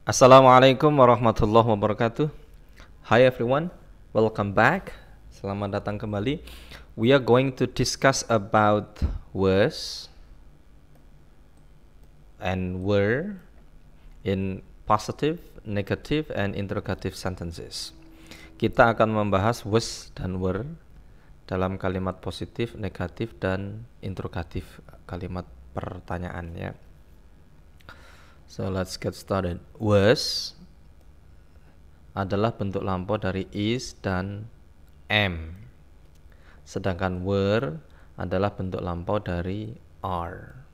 Assalamualaikum warahmatullahi wabarakatuh. Hi everyone, welcome back. Selamat datang kembali. We are going to discuss about was and were in positive, negative, and interrogative sentences. Kita akan membahas was dan were dalam kalimat positif, negatif, dan interrogatif, kalimat pertanyaan ya. So let's get started. Was adalah bentuk lampau dari is dan am. Sedangkan were adalah bentuk lampau dari are.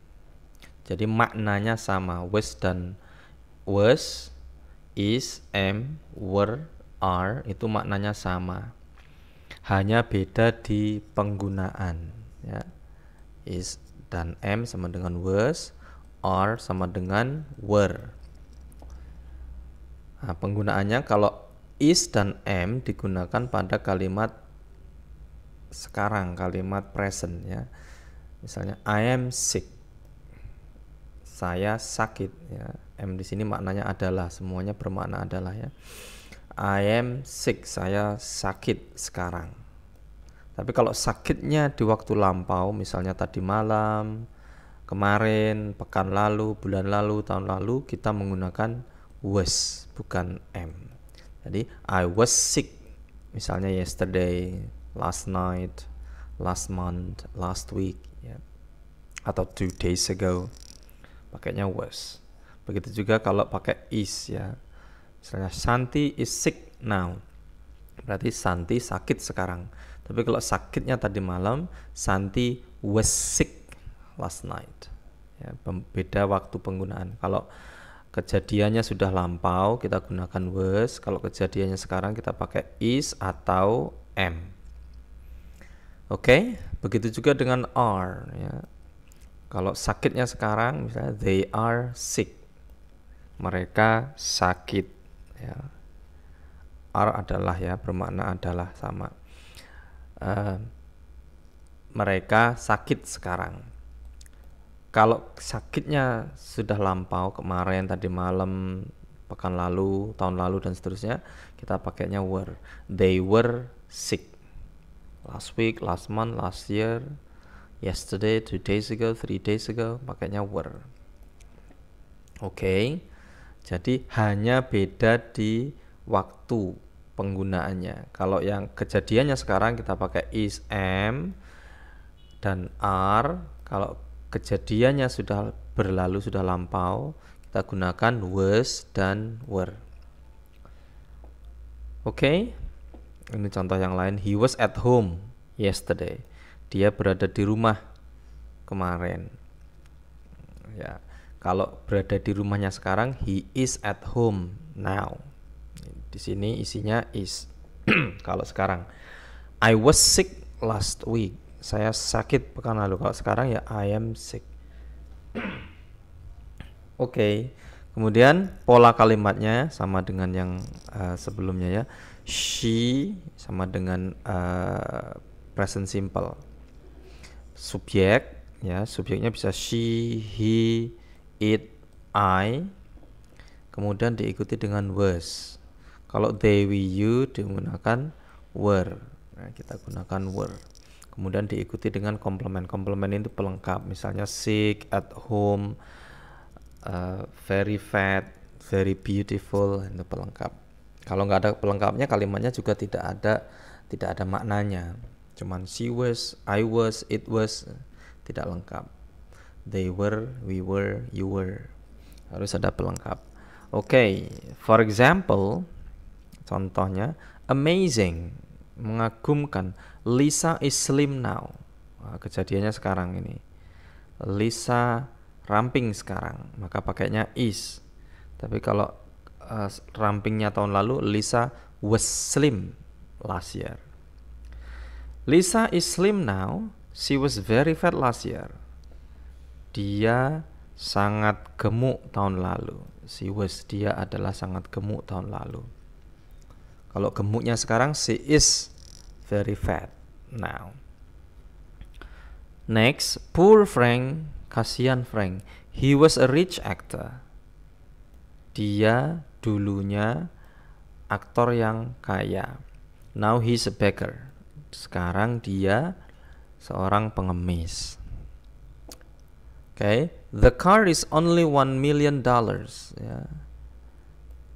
Jadi maknanya sama. Was, is, am, were, are itu maknanya sama. Hanya beda di penggunaan ya. Is dan am sama dengan was, are sama dengan were. Nah, penggunaannya kalau is dan am digunakan pada kalimat sekarang, kalimat present ya. Misalnya I am sick. Saya sakit ya. Am di sini maknanya adalah, semuanya bermakna adalah ya. I am sick, saya sakit sekarang. Tapi kalau sakitnya di waktu lampau, misalnya tadi malam, kemarin, pekan lalu, bulan lalu, tahun lalu, kita menggunakan was, bukan am. Jadi I was sick, misalnya yesterday, last night, last month, last week ya. Atau 2 days ago, pakainya was. Begitu juga kalau pakai is ya. Misalnya Santi is sick now, berarti Santi sakit sekarang. Tapi kalau sakitnya tadi malam, Santi was sick last night ya, beda waktu penggunaan. Kalau kejadiannya sudah lampau kita gunakan was, kalau kejadiannya sekarang kita pakai is atau am. Oke, begitu juga dengan are ya. Kalau sakitnya sekarang misalnya they are sick, mereka sakit ya. Are adalah ya, bermakna adalah sama. Mereka sakit sekarang. Kalau sakitnya sudah lampau, kemarin, tadi malam, pekan lalu, tahun lalu, dan seterusnya, kita pakainya were. They were sick. Last week, last month, last year, yesterday, 2 days ago, 3 days ago, pakainya were. Oke, jadi hanya beda di waktu penggunaannya. Kalau yang kejadiannya sekarang kita pakai is, am, dan are. Kalau kejadiannya sudah berlalu, sudah lampau, kita gunakan was dan were. Oke, ini contoh yang lain. He was at home yesterday. Dia berada di rumah kemarin. Ya, kalau berada di rumahnya sekarang, he is at home now. Di sini isinya is. Kalau sekarang, I was sick last week. Saya sakit pekan lalu. Kalau sekarang ya I am sick. Oke. Kemudian pola kalimatnya sama dengan yang sebelumnya ya. She sama dengan present simple. Subjek ya, subjeknya bisa she, he, it, I. Kemudian diikuti dengan was. Kalau they, we, you digunakan were. Nah, kita gunakan were. Kemudian diikuti dengan komplement. Komplement itu pelengkap. Misalnya sick, at home, very fat, very beautiful, itu pelengkap. Kalau nggak ada pelengkapnya, kalimatnya juga tidak ada maknanya. Cuman she was, I was, it was, tidak lengkap. They were, we were, you were. Harus ada pelengkap. Oke, for example, contohnya amazing, mengagumkan. Lisa is slim now. Nah, kejadiannya sekarang ini. Lisa ramping sekarang, maka pakainya is. Tapi kalau rampingnya tahun lalu, Lisa was slim last year. Lisa is slim now. She was very fat last year. Dia sangat gemuk tahun lalu. She was, dia adalah sangat gemuk tahun lalu. Kalau gemuknya sekarang, she is very fat now. Next, poor Frank, kasihan Frank. He was a rich actor. Dia dulunya aktor yang kaya. Now he's a beggar. Sekarang dia seorang pengemis. Okay, the car is only $1 million. Ya.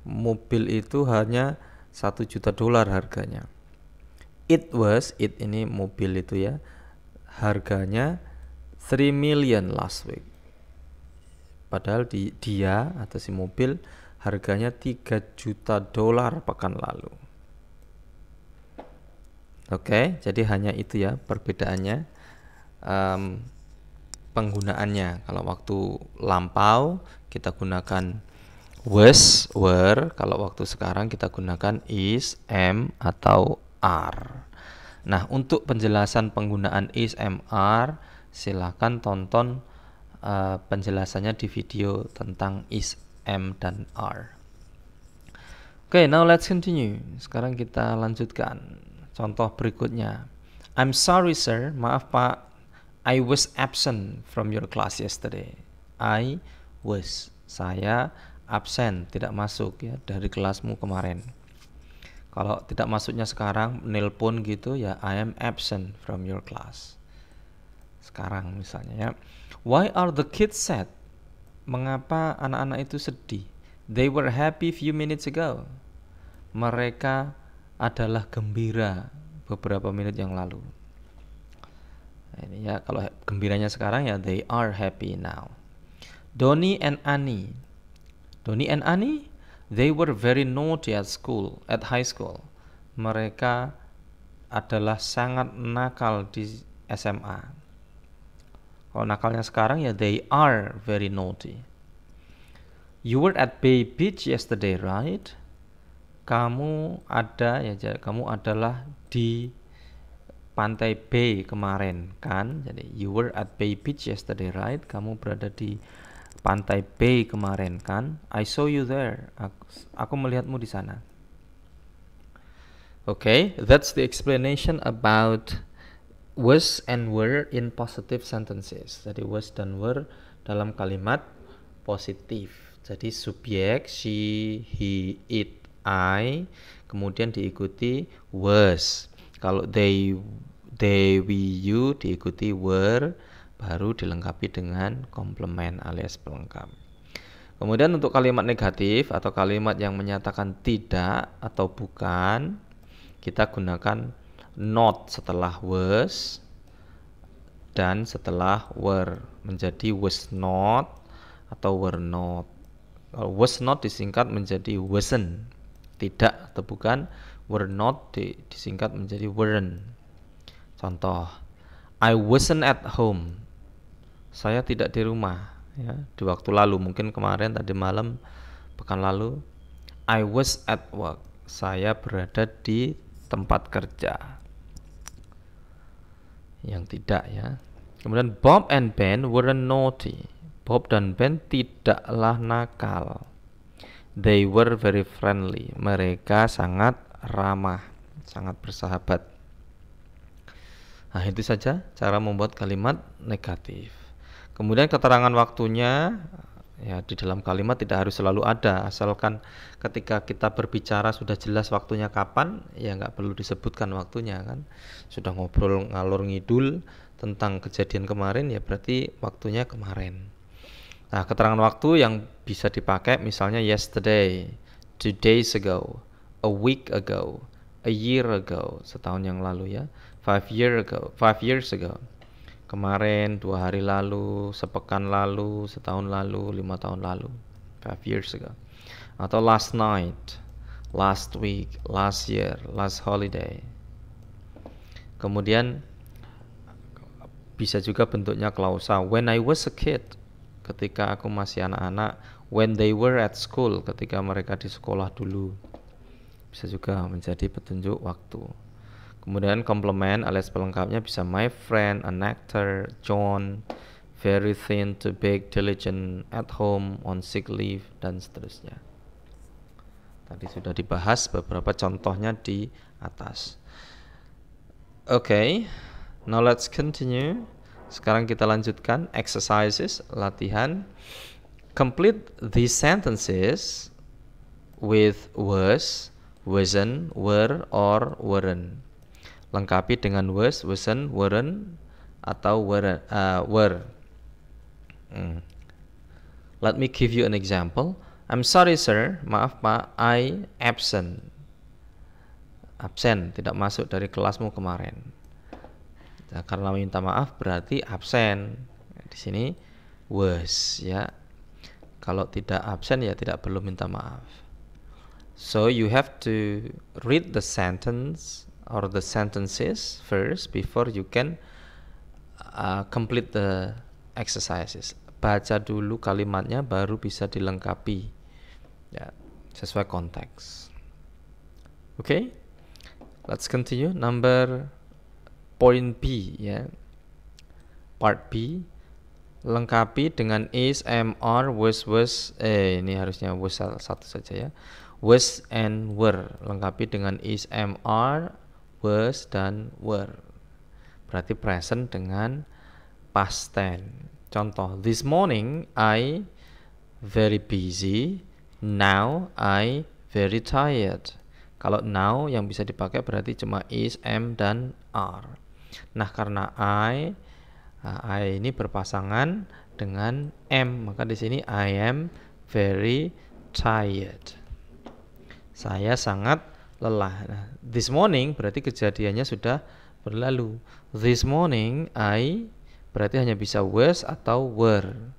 Mobil itu hanya $1 juta harganya. It ini mobil itu ya, harganya 3 million last week. Padahal dia atau si mobil harganya $3 juta pekan lalu. Oke, jadi hanya itu ya perbedaannya penggunaannya. Kalau waktu lampau kita gunakan was, were. Kalau waktu sekarang kita gunakan is, am, atau are. Nah, untuk penjelasan penggunaan is, am, are, silakan tonton penjelasannya di video tentang is, am, dan are. Oke, now let's continue. Sekarang kita lanjutkan. Contoh berikutnya. I'm sorry sir, maaf pak, I was absent from your class yesterday. I was, saya absen, tidak masuk ya dari kelasmu kemarin. Kalau tidak masuknya sekarang, nelpon gitu ya, I am absent from your class. Sekarang misalnya ya. Why are the kids sad? Mengapa anak-anak itu sedih? They were happy few minutes ago. Mereka adalah gembira beberapa menit yang lalu. Nah, ini ya, kalau gembiranya sekarang ya they are happy now. Donnie and Annie, they were very naughty at high school. Mereka adalah sangat nakal di SMA. Kalau nakalnya sekarang ya they are very naughty. You were at Bay Beach yesterday, right? Kamu adalah di pantai Bay kemarin kan? Jadi you were at Bay Beach yesterday, right? Kamu berada di pantai Bay kemarin kan? I saw you there. Aku melihatmu di sana. Okay, that's the explanation about was and were in positive sentences. Jadi was dan were dalam kalimat positif. Jadi subjek she, he, it, I, kemudian diikuti was. Kalau they, we, you diikuti were, baru dilengkapi dengan komplement alias pelengkap. Kemudian untuk kalimat negatif atau kalimat yang menyatakan tidak atau bukan, kita gunakan not setelah was dan setelah were, menjadi was not atau were not. Kalau was not disingkat menjadi wasn't, tidak atau bukan. Were not disingkat menjadi weren't. Contoh, I wasn't at home. Saya tidak di rumah ya, di waktu lalu, mungkin kemarin, tadi malam, pekan lalu. I was at work. Saya berada di tempat kerja. Yang tidak ya. Kemudian Bob and Ben weren't naughty. Bob dan Ben tidaklah nakal. They were very friendly. Mereka sangat ramah, sangat bersahabat. Nah, itu saja cara membuat kalimat negatif. Kemudian keterangan waktunya ya, di dalam kalimat tidak harus selalu ada, asalkan ketika kita berbicara sudah jelas waktunya kapan, ya nggak perlu disebutkan waktunya kan. Sudah ngobrol ngalor ngidul tentang kejadian kemarin, ya berarti waktunya kemarin. Nah, keterangan waktu yang bisa dipakai misalnya yesterday, 2 days ago, a week ago, a year ago, setahun yang lalu ya, 5 years ago, kemarin, 2 hari lalu, sepekan lalu, setahun lalu, 5 tahun lalu, 5 years ago. Atau last night, last week, last year, last holiday. Kemudian bisa juga bentuknya klausa, when I was a kid, ketika aku masih anak-anak, when they were at school, ketika mereka di sekolah dulu. Bisa juga menjadi petunjuk waktu. Kemudian komplement alias pelengkapnya bisa my friend, an actor, John, very thin to big, diligent, at home, on sick leave, dan seterusnya. Tadi sudah dibahas beberapa contohnya di atas. Okay, now let's continue. Sekarang kita lanjutkan exercises, latihan. Complete these sentences with was, wasn't, were, or weren't. Lengkapi dengan was, wasn't, weren't, atau were. Let me give you an example. I'm sorry sir, maaf pak, I absent. Absen, tidak masuk dari kelasmu kemarin. Nah, karena minta maaf berarti absen. Di sini was ya. Kalau tidak absen ya tidak perlu minta maaf. So you have to read the sentence or the sentences first before you can complete the exercises. Baca dulu kalimatnya baru bisa dilengkapi ya, sesuai konteks. Okay, let's continue. Point B ya, part B. Lengkapi dengan is, am, are, was, ini harusnya was satu saja ya. Was and were. Lengkapi dengan is, am, are, was, dan were. Berarti present dengan past tense. Contoh, this morning I very busy, now I very tired. Kalau now yang bisa dipakai berarti cuma is, am, dan are. Nah, karena I ini berpasangan dengan am, maka di sini I am very tired. Saya sangat lelah. Nah, this morning berarti kejadiannya sudah berlalu. This morning I berarti hanya bisa was atau were.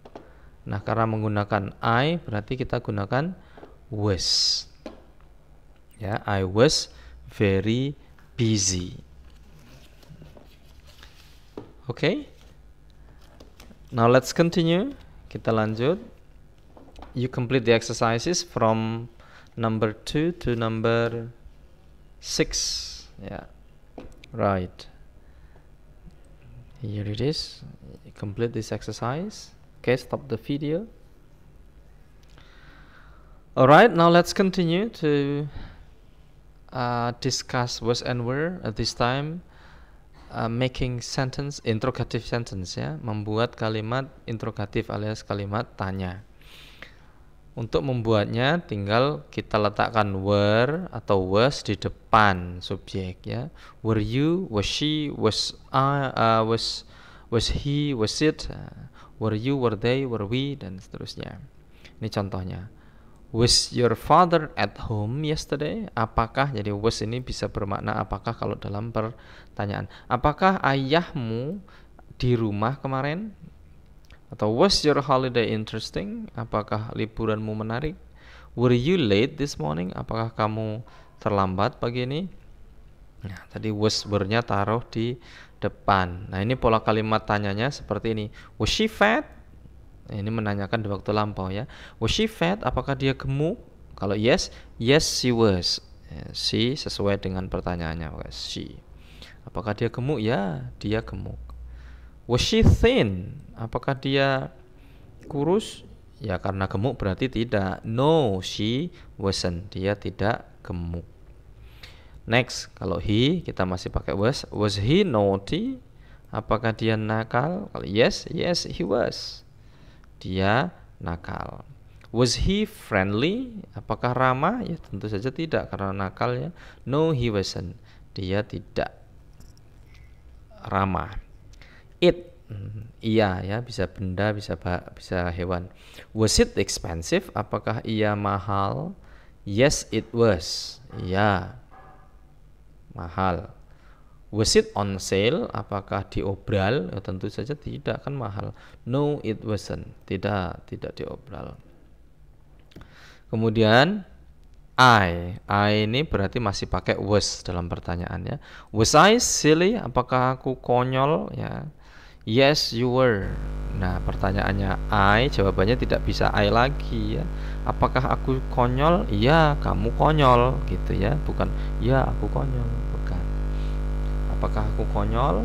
Nah, karena menggunakan I berarti kita gunakan was. Ya, I was very busy. Okay? Now let's continue. Kita lanjut. You complete the exercises from number 2 to number 6. Yeah. Right. Here it is. You complete this exercise. Okay, stop the video. Alright, now let's continue to discuss was and were. At this time making sentence, interrogative sentence ya, membuat kalimat interrogatif alias kalimat tanya. Untuk membuatnya tinggal kita letakkan were atau was di depan subjek ya. Were you, was she, was I, was he, was it, were you, were they, were we, dan seterusnya. Ini contohnya. Was your father at home yesterday? Apakah, jadi was ini bisa bermakna apakah kalau dalam pertanyaan. Apakah ayahmu di rumah kemarin? Atau was your holiday interesting? Apakah liburanmu menarik? Were you late this morning? Apakah kamu terlambat pagi ini? Nah, tadi was were-nya taruh di depan. Nah, ini pola kalimat tanyanya seperti ini. Was she fat? Ini menanyakan di waktu lampau ya. Was she fat? Apakah dia gemuk? Kalau yes, yes she was. She sesuai dengan pertanyaannya. She. Apakah dia gemuk? Ya, dia gemuk. Was she thin? Apakah dia kurus? Ya, karena gemuk berarti tidak. No, she wasn't. Dia tidak gemuk. Next, kalau he kita masih pakai was. Was he naughty? Apakah dia nakal? Kalau yes, yes he was. Dia nakal. Was he friendly? Apakah ramah? Ya tentu saja tidak karena nakal ya. No, he wasn't. Dia tidak ramah. It, iya ya, bisa benda, bisa hewan. Was it expensive? Apakah ia mahal? Yes, it was. Iya, mahal. Was it on sale? Apakah diobral? Ya, tentu saja tidak, kan mahal. No, it wasn't. Tidak diobral. Kemudian I ini berarti masih pakai was dalam pertanyaannya. Was I silly? Apakah aku konyol? Ya. Yes, you were. Nah, pertanyaannya I, jawabannya tidak bisa I lagi ya. Apakah aku konyol? Iya, kamu konyol gitu ya. Bukan ya aku konyol. Apakah aku konyol?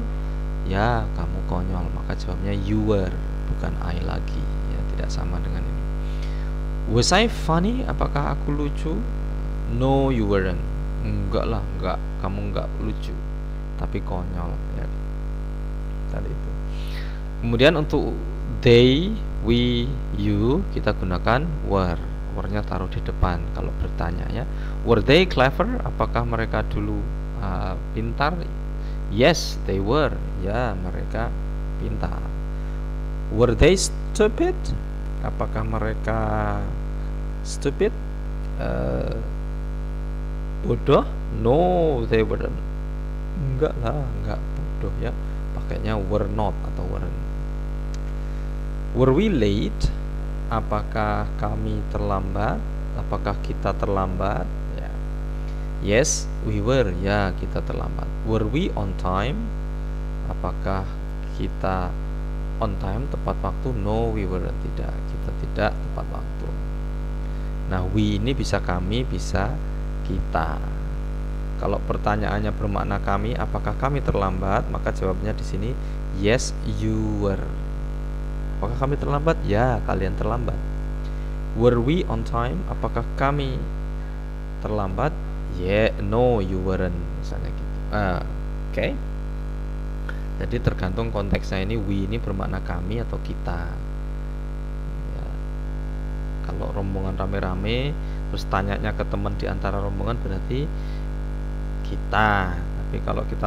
Ya, kamu konyol. Maka jawabnya you were, bukan I lagi. Ya, tidak sama dengan ini. Was I funny? Apakah aku lucu? No, you weren't. Enggak lah, enggak. Kamu enggak lucu, tapi konyol. Ya. Tadi itu. Kemudian untuk they, we, you kita gunakan were. Were-nya taruh di depan kalau bertanya ya. Were they clever? Apakah mereka dulu pintar? Yes, they were. Ya, mereka pintar. Were they stupid? Apakah mereka stupid? Bodoh? No, they weren't. Enggak lah, enggak bodoh ya. Pakainya were not atau weren't. Were we late? Apakah kami terlambat? Apakah kita terlambat? Ya. Yes, we were. Ya, kita terlambat. Were we on time? Apakah kita on time, tepat waktu? No, we weren't. Tidak, kita tidak tepat waktu. Nah, we ini bisa kami, bisa kita. Kalau pertanyaannya bermakna kami, apakah kami terlambat? Maka jawabnya di sini yes, you were. Apakah kami terlambat? Ya, kalian terlambat. Were we on time? Apakah kami terlambat? Yeah, no, you weren't. Misalnya gitu. Oke. Jadi tergantung konteksnya ini, we ini bermakna kami atau kita. Ya. Kalau rombongan rame-rame, terus tanyanya ke teman di antara rombongan berarti kita. Tapi kalau kita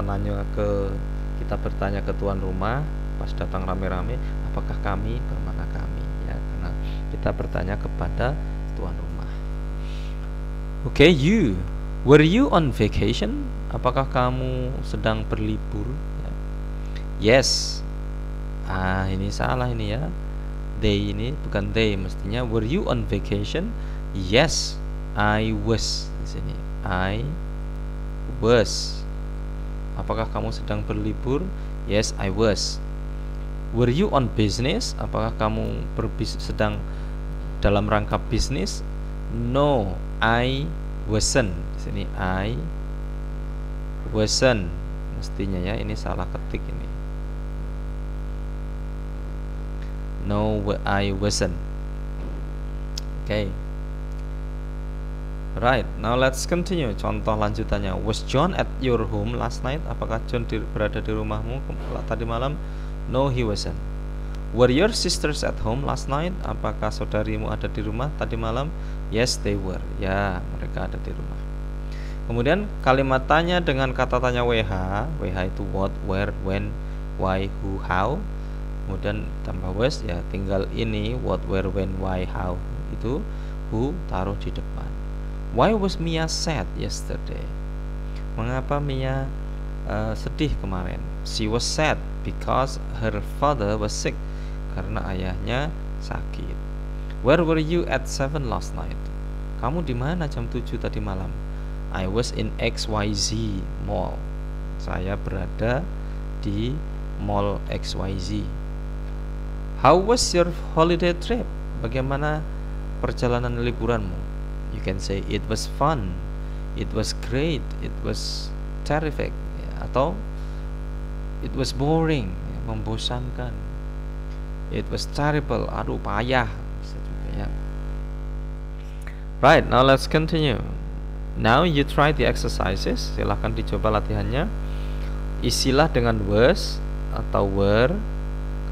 bertanya ke tuan rumah pas datang rame-rame, apakah kami, bermakna kami ya, karena kita bertanya kepada tuan rumah. Oke, you, were you on vacation? Apakah kamu sedang berlibur? Ya. Yes. Ini salah ini ya. They ini bukan they, mestinya were you on vacation? Yes, I was. Di sini I was. Apakah kamu sedang berlibur? Yes, I was. Were you on business? Apakah kamu sedang dalam rangka bisnis? No, I wasn't. Di sini I wasn't. Mestinya ya, ini salah ketik ini. No, I wasn't. Okay. Right, now let's continue. Contoh lanjutannya. Was John at your home last night? Apakah John berada di rumahmu tadi malam? No, he wasn't. Were your sisters at home last night? Apakah saudarimu ada di rumah tadi malam? Yes, they were. Ya, mereka ada di rumah. Kemudian kalimat tanya dengan kata tanya WH. WH itu what, where, when, why, who, how. Kemudian tambah was, ya tinggal ini what, where, when, why, how. Itu who taruh di depan. Why was Mia sad yesterday? Mengapa Mia sedih kemarin? She was sad because her father was sick. Karena ayahnya sakit. Where were you at 7 last night? Kamu di mana jam 7 tadi malam? I was in XYZ Mall. Saya berada di Mall XYZ. How was your holiday trip? Bagaimana perjalanan liburanmu? You can say it was fun, it was great, it was terrific, ya, atau it was boring, ya, membosankan. It was terrible, aduh payah, bisa juga ya. Right, now let's continue. Now you try the exercises. Silahkan dicoba latihannya. Isilah dengan was atau were.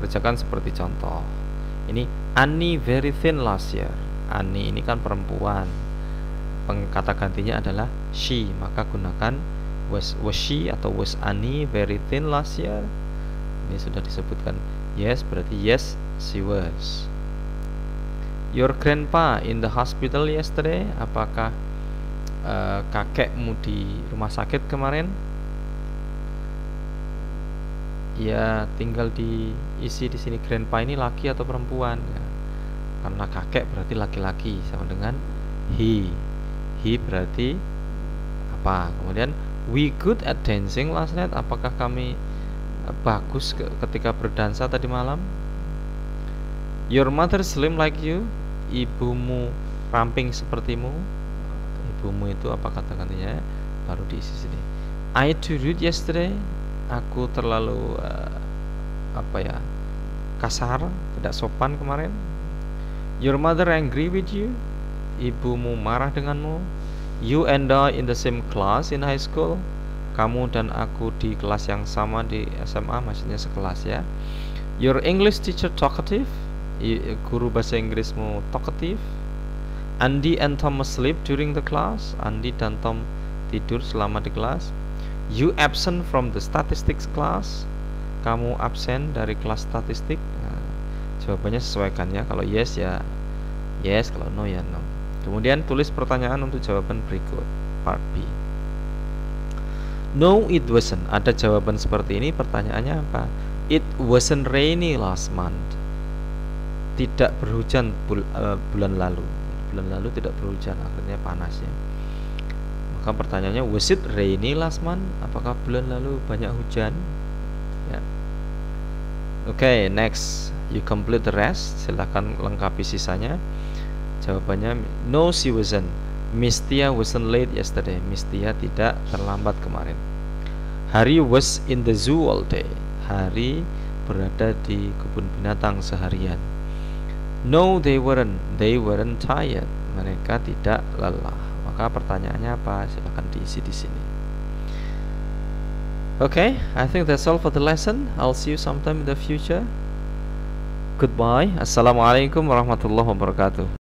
Kerjakan seperti contoh. Ini Annie very thin last year. Annie ini kan perempuan. Kata gantinya adalah she, maka gunakan was she atau was Annie very thin last year. Ini sudah disebutkan. Yes, berarti yes, she was. Your grandpa in the hospital yesterday. Apakah kakekmu di rumah sakit kemarin? Ya, tinggal diisi di sini grandpa ini laki atau perempuan ya. Karena kakek berarti laki-laki, sama dengan he. He berarti apa? Kemudian we good at dancing last night. Apakah kami bagus ketika berdansa tadi malam? Your mother slim like you. Ibumu ramping sepertimu. Ibumu itu apa kata gantinya? Baru diisi sini. I too rude yesterday. Aku terlalu kasar, tidak sopan kemarin. Your mother angry with you. Ibumu marah denganmu. You and I in the same class in high school. Kamu dan aku di kelas yang sama di SMA, maksudnya sekelas ya. Your English teacher talkative. Guru bahasa Inggrismu talkative? Andy and Tom sleep during the class. Andy dan Tom tidur selama di kelas. You absent from the statistics class. Kamu absen dari kelas statistik. Nah, jawabannya sesuaikan ya. Kalau yes ya yes, kalau no ya no. Kemudian tulis pertanyaan untuk jawaban berikut. Part B. No, it wasn't. Ada jawaban seperti ini. Pertanyaannya apa? It wasn't rainy last month. Tidak berhujan bulan lalu. Bulan lalu tidak berhujan, akhirnya panas ya. Maka pertanyaannya, was it rainy last month? Apakah bulan lalu banyak hujan? Ya. Oke, next. You complete the rest. Silakan lengkapi sisanya. Jawabannya, no, she wasn't. Miss Tia wasn't late yesterday. Miss Tia tidak terlambat kemarin. Hari was in the zoo all day. Hari berada di kebun binatang seharian. No, they weren't. They weren't tired. Mereka tidak lelah. Maka pertanyaannya apa? Silakan diisi di sini. Okay, I think that's all for the lesson. I'll see you sometime in the future. Goodbye. Assalamualaikum warahmatullahi wabarakatuh.